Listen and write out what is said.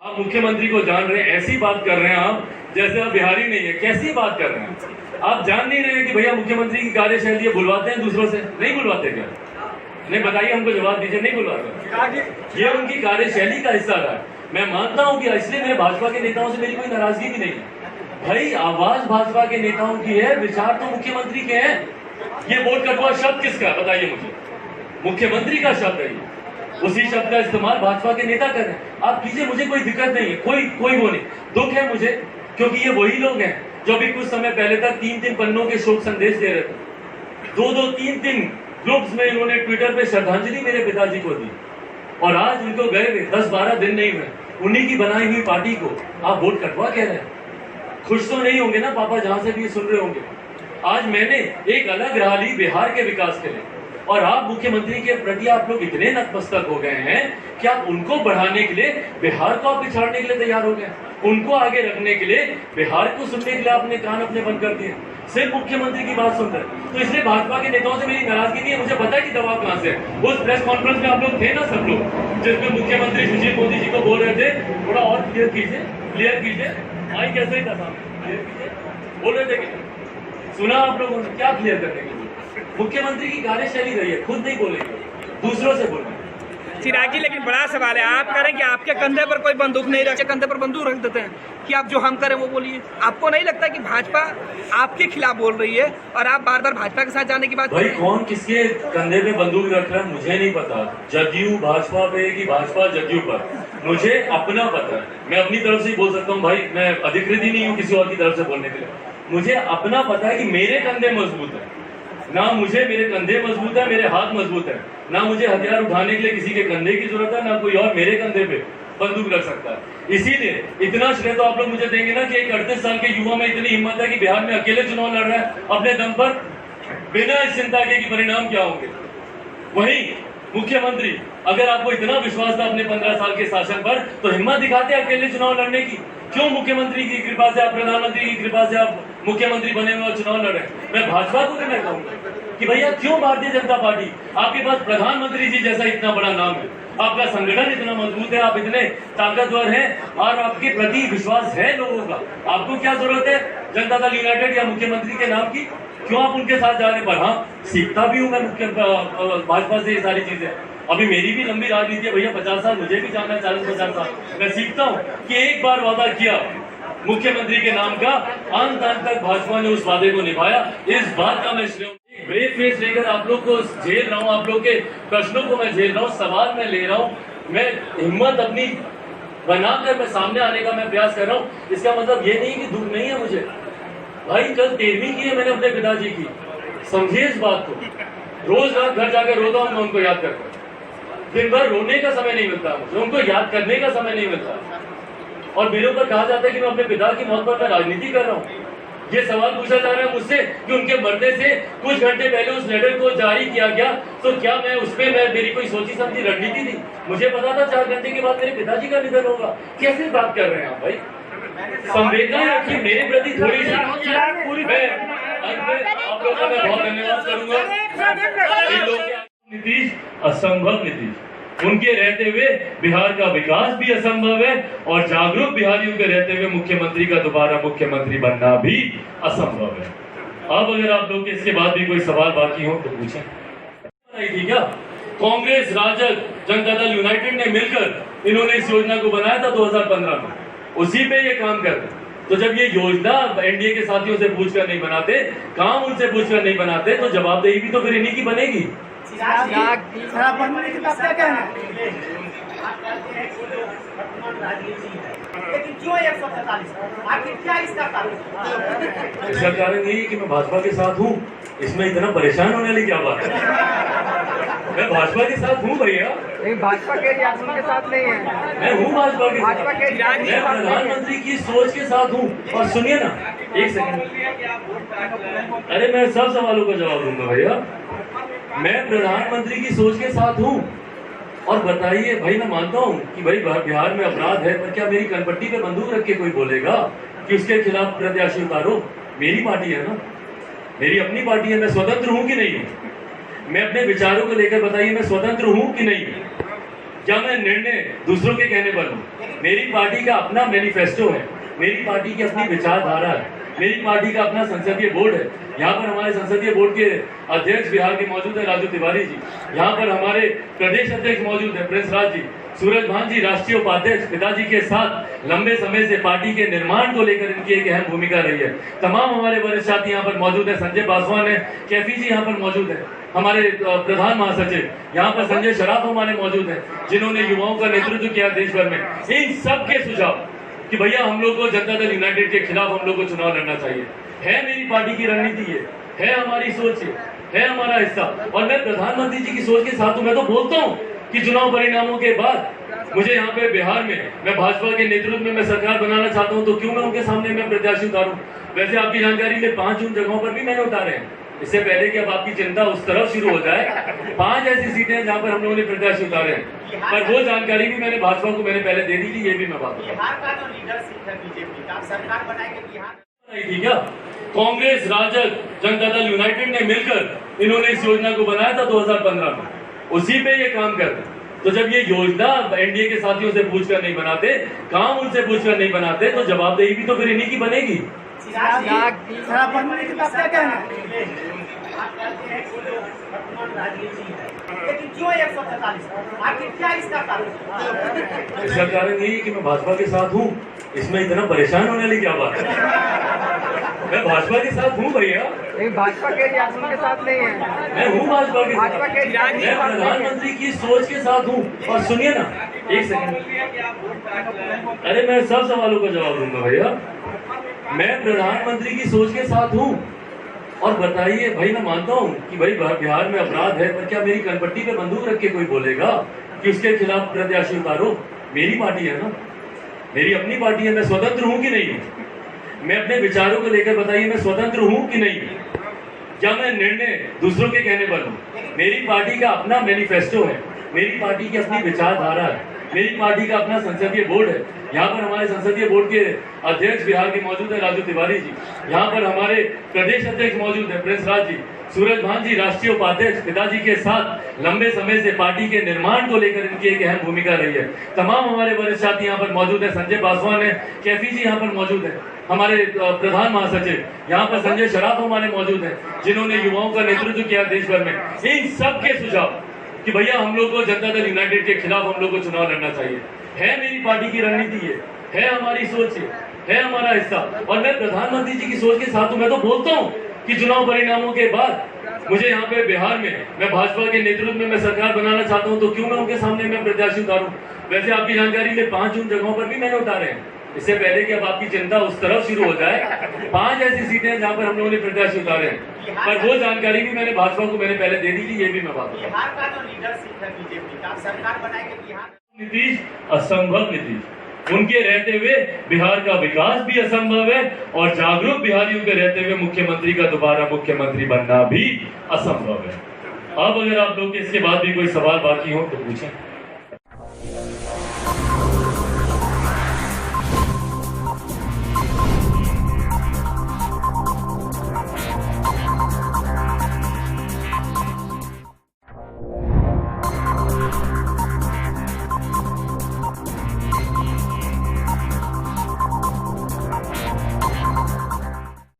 आप मुख्यमंत्री को जान रहे हैं, ऐसी बात कर रहे हैं आप जैसे आप बिहारी नहीं है। कैसी बात कर रहे हैं आप? जान नहीं रहे कि भैया मुख्यमंत्री की कार्यशैली बुलवाते हैं दूसरों से, नहीं बुलवाते क्या? नहीं बताइए, हमको जवाब दीजिए। नहीं बुलवाते, ये उनकी कार्यशैली का हिस्सा रहा है। मैं मानता हूं कि इसलिए मेरे भाजपा के नेताओं से मेरी कोई नाराजगी भी नहीं है। भाई आवाज भाजपा के नेताओं की है, विचार तो मुख्यमंत्री के हैं। ये वोट कटवा शब्द किसका है बताइए मुझे? मुख्यमंत्री का शब्द है ये। उसी शब्द का इस्तेमाल भाजपा के नेता कर रहे हैं। आप कीजिए, मुझे कोई दिक्कत नहीं है, कोई वो नहीं। दुख है मुझे, क्योंकि ये वही लोग हैं जो भी कुछ समय पहले तक 3-3 पन्नों के शोक संदेश दे रहे थे। 2-2, 3-3 ग्रुप्स में इन्होंने ट्विटर पे श्रद्धांजलि मेरे पिताजी को दी, और आज उनको गए हुए 10-12 दिन नहीं हुए। उन्हीं की बनाई हुई पार्टी को आप वोट कटवा कह रहे हैं। खुश तो नहीं होंगे ना पापा, जहां से भी सुन रहे होंगे। आज मैंने एक अलग रहा ली बिहार के विकास के लिए, और आप मुख्यमंत्री के प्रति आप लोग इतने नतमस्तक हो गए हैं कि आप उनको बढ़ाने के लिए बिहार को आप पिछाड़ने के लिए तैयार हो गए। उनको आगे रखने के लिए बिहार को सुनने के लिए आपने कान अपने बंद कर दिए, सिर्फ मुख्यमंत्री की बात सुन रहे हैं। तो इसलिए भाजपा के नेताओं से मेरी नाराजगी नहीं है। मुझे पता है कि दबाव कहां से है। उस प्रेस कॉन्फ्रेंस में आप लोग थे ना, सब लोग, जिसमें मुख्यमंत्री सुशील मोदी जी को बोल रहे थे थोड़ा और क्लियर कीजिए। माइक कैसे ही था सामने, बोल रहे थे कि सुना आप लोगों ने? क्या क्लियर करने के लिए? मुख्यमंत्री की कार्यशैली रही है, खुद नहीं बोलेंगे, दूसरों से बोलेंगे। चिरागी, लेकिन बड़ा सवाल है, आप करें कि आपके कंधे पर कोई बंदूक नहीं रखे, कंधे पर बंदूक रख देते हैं कि आप जो हम करें वो बोलिए। आपको नहीं लगता कि भाजपा आपके खिलाफ बोल रही है और आप बार बार भाजपा के साथ जाने की बात? भाई कौन किसके कंधे पे बंदूक रख रहा है मुझे नहीं पता। जदयू भाजपा पे कि भाजपा जदयू पर, मुझे अपना पता है। मैं अपनी तरफ से ही बोल सकता हूँ भाई, मैं अधिकृत ही नहीं हूँ किसी और की तरफ से बोलने के लिए। मुझे अपना पता है कि मेरे कंधे मजबूत है ना, मेरे कंधे मजबूत है, मेरे हाथ मजबूत है ना। मुझे हथियार उठाने के लिए किसी के कंधे की जरूरत है ना, कोई और मेरे कंधे पे बंदूक रख सकता है। इसीलिए इतना श्रेय तो आप लोग मुझे देंगे ना कि एक 38 साल के युवा में इतनी हिम्मत है कि बिहार में अकेले चुनाव लड़ रहा है अपने दम पर, बिना इस चिंता के कि परिणाम क्या होंगे। वही मुख्यमंत्री, अगर आपको इतना विश्वास था अपने 15 साल के शासन पर, तो हिम्मत दिखाते अकेले चुनाव लड़ने की। क्यों मुख्यमंत्री की कृपा से, आप प्रधानमंत्री की कृपा से आप मुख्यमंत्री बने हुए और चुनाव लड़े? मैं भाजपा को भी मैं कहूंगा कि भैया क्यों भारतीय जनता पार्टी, आपके पास प्रधानमंत्री जी जैसा इतना बड़ा नाम है, आपका संगठन इतना मजबूत है, आप इतने ताकतवर हैं और आपके प्रति विश्वास है लोगों का, आपको क्या जरूरत है जनता दल यूनाइटेड या मुख्यमंत्री के नाम की? क्यों आप उनके साथ जा रहे? पर हाँ, सीखता भी हूँ मैं भाजपा से ये सारी चीजें। अभी मेरी भी लंबी राजनीति है भैया, 50 साल मुझे भी जाना है, 40-50 साल। मैं सीखता हूँ कि एक बार वादा किया मुख्यमंत्री के नाम का, अंत तक भाजपा ने उस वादे को निभाया। इस बात का मैं श्रेय ब्रेव फेस लेकर आप लोग को झेल रहा हूँ, आप लोग के प्रश्नों को मैं झेल रहा हूँ, सवाल मैं ले रहा हूँ, मैं हिम्मत अपनी बनाकर मैं सामने आने का मैं प्रयास कर रहा हूँ। इसका मतलब ये नहीं कि दुख नहीं है मुझे। भाई कल 13वीं की है मैंने अपने पिताजी की, समझिए इस बात को। रोज रात घर जाकर रोता हूँ मैं उनको याद करकर, दिन भर रोने का समय नहीं मिलता मुझे, उनको याद करने का समय नहीं मिलता। और मेरे ऊपर कहा जाता है कि मैं अपने पिता की मौत पर मैं राजनीति कर रहा हूँ। ये सवाल पूछा जा रहा है मुझसे कि उनके मरने से कुछ घंटे पहले उस लेटर को जारी किया गया, तो क्या मैं उसमें मेरी कोई सोची समझी रणनीति थी? मुझे पता था 4 घंटे के बाद मेरे पिताजी का निधन होगा। कैसे बात कर रहे हैं आप भाई? संवेदनाएं रखिए मेरे प्रति थोड़ी सी। मैं आप लोगों का मैं बहुत धन्यवाद करूंगा। इन लोग नीतीश असंभव नीतीश, उनके रहते हुए बिहार का विकास भी असंभव है, और जागरूक बिहारियों के रहते हुए मुख्यमंत्री का दोबारा मुख्यमंत्री बनना भी असंभव है। अब अगर आप लोग के इसके बाद भी कोई सवाल बाकी हो तो पूछें। थी क्या कांग्रेस, राजद, जनता दल यूनाइटेड ने मिलकर इन्होंने इस योजना को बनाया था 2015 में, उसी पे ये काम करते। तो जब ये योजना एनडीए के साथियों से पूछकर नहीं बनाते, काम उनसे पूछकर नहीं बनाते, तो जवाबदेही भी तो फिर इन्हीं की बनेगी। लेकिन क्यों 147? आखिर क्या इसका कारण? इसका कारण यही है कि मैं भाजपा के साथ हूँ, इसमें इतना परेशान होने वाली क्या बात है? मैं भाजपा के साथ हूँ भैया। नहीं, भाजपा के के साथ नहीं है, मैं हूँ भाजपा के साथ, मैं प्रधानमंत्री की सोच के साथ हूँ। और सुनिए ना, एक सेकंड, अरे मैं सब सवालों का जवाब दूंगा भैया। मैं प्रधानमंत्री की सोच के साथ हूँ। और बताइए भाई, मैं मानता हूँ कि भाई बिहार में अपराध है, पर क्या मेरी कनपट्टी पे बंदूक रख के कोई बोलेगा कि उसके खिलाफ प्रत्याशी उतारो? मेरी पार्टी है ना, मेरी अपनी पार्टी है, मैं स्वतंत्र हूँ कि नहीं हूँ? मैं अपने विचारों को लेकर बताइए, मैं स्वतंत्र हूँ कि नहीं? क्या मैं निर्णय दूसरों के कहने पर लूं? मेरी पार्टी का अपना मैनिफेस्टो है, मेरी पार्टी की अपनी विचारधारा है, मेरी पार्टी का अपना संसदीय बोर्ड है। यहाँ पर हमारे संसदीय बोर्ड के अध्यक्ष बिहार के मौजूद है राजू तिवारी जी, यहाँ पर हमारे प्रदेश अध्यक्ष मौजूद है प्रिंस राज जी, सूरज भान जी राष्ट्रीय उपाध्यक्ष पिताजी के साथ लंबे समय से पार्टी के निर्माण को लेकर इनकी एक अहम भूमिका रही है। तमाम हमारे वरिष्ठ साथी यहाँ पर मौजूद है, संजय पासवान है, कैफी जी यहाँ पर मौजूद है, हमारे प्रधान महासचिव यहाँ पर संजय शराफ हमारे मौजूद हैं, जिन्होंने युवाओं का नेतृत्व किया देश भर में। इन सब के सुझाव कि भैया हम लोग को जनता दल यूनाइटेड के खिलाफ हम लोग को चुनाव लड़ना चाहिए, है मेरी पार्टी की रणनीति है हमारी सोच है हमारा हिस्सा। और मैं प्रधानमंत्री जी की सोच के साथ हूं। मैं तो बोलता हूं कि चुनाव परिणामों के बाद मुझे यहाँ पे बिहार में मैं भाजपा के नेतृत्व में मैं सरकार बनाना चाहता हूँ, तो क्यों मैं उनके सामने मैं प्रत्याशी उतारूं। वैसे आपकी जानकारी में 5 उन जगहों पर भी मैंने उतारे हैं। इससे पहले कि अब आपकी चिंता उस तरफ शुरू हो जाए, 5 ऐसी सीटें हैं जहाँ पर हम लोगों ने प्रत्याशी उतारे हैं, पर वो जानकारी भी मैंने भाजपा को मैंने पहले दे दी थी। ये भी मैं बात बिहार का जो लीडरशिप है बीजेपी का, सरकार बनाएगी बिहार थी क्या? कांग्रेस, राजद, जनता दल यूनाइटेड ने मिलकर इन्होंने इस योजना को बनाया था 2015 में, उसी पे ये काम करते हैं। तो जब ये योजना एनडीए के साथियों से पूछकर नहीं बनाते, काम उनसे पूछकर नहीं बनाते, तो जवाबदेही भी तो फिर इन्हीं की बनेगी। लेकिन क्यों 143? आखिर क्या इसका कारण? इसका कारण यही है कि मैं भाजपा के साथ हूँ। इसमें इतना परेशान होने वाली क्या बात है? मैं भाजपा के साथ हूँ भैया। नहीं, भाजपा के के साथ नहीं है। मैं हूँ भाजपा के साथ। मैं प्रधानमंत्री की सोच के साथ हूँ। और सुनिए ना, एक सेकंड, अरे मैं सब सवालों का जवाब दूंगा भैया। मैं प्रधानमंत्री की सोच के साथ हूँ। और बताइए भाई, मैं मानता हूँ कि भाई बिहार में अपराध है, पर क्या मेरी कनपट्टी पे बंदूक रख के कोई बोलेगा कि उसके खिलाफ प्रत्याशी उतारो? मेरी पार्टी है ना, मेरी अपनी पार्टी है, मैं स्वतंत्र हूँ कि नहीं? मैं अपने विचारों को लेकर बताइए, मैं स्वतंत्र हूँ कि नहीं? क्या मैं निर्णय दूसरों के कहने पर लूं? मेरी पार्टी का अपना मैनिफेस्टो है, मेरी पार्टी की अपनी विचारधारा है, मेरी पार्टी का अपना संसदीय बोर्ड है। यहाँ पर हमारे संसदीय बोर्ड के अध्यक्ष बिहार के मौजूद है राजू तिवारी जी, यहाँ पर हमारे प्रदेश अध्यक्ष मौजूद है प्रिंस राज जी, सूरज भान जी राष्ट्रीय उपाध्यक्ष पिताजी के साथ लंबे समय से पार्टी के निर्माण को लेकर इनकी एक अहम भूमिका रही है। तमाम हमारे वरिष्ठ साथी यहाँ पर मौजूद है, संजय पासवान है, कैफी जी यहाँ पर मौजूद है, हमारे प्रधान महासचिव यहाँ पर संजय शराफ हमारे मौजूद हैं, जिन्होंने युवाओं का नेतृत्व किया देश भर में। इन सब के सुझाव कि भैया हम लोग को जनता दल यूनाइटेड के खिलाफ हम लोग को चुनाव लड़ना चाहिए, है मेरी पार्टी की रणनीति है हमारी सोच है हमारा हिस्सा। और मैं प्रधानमंत्री जी की सोच के साथ हूँ। मैं तो बोलता हूँ कि चुनाव परिणामों के बाद मुझे यहाँ पे बिहार में मैं भाजपा के नेतृत्व में मैं सरकार बनाना चाहता हूँ, तो क्यों मैं उनके सामने मैं प्रत्याशी उतारूं। वैसे आपकी जानकारी में 5 उन जगहों पर भी मैंने उतारे हैं। इससे पहले कि अब आपकी चिंता उस तरफ शुरू हो जाए, 5 ऐसी सीटें हैं जहाँ पर हम लोगों ने प्रत्याशी उतारे हैं, पर वो जानकारी भी मैंने भाजपा को मैंने पहले दे दी थी। ये भी मैं बात करूँ, बिहार का जो लीडरशिप है बीजेपी का, सरकार बनाएगी बिहार। नीतीश असंभव नीतीश, उनके रहते हुए बिहार का विकास भी असंभव है, और जागरूक बिहारियों के रहते हुए मुख्यमंत्री का दोबारा मुख्यमंत्री बनना भी असंभव है। अब अगर आप लोग के इसके बाद भी कोई सवाल बाकी हो तो पूछें।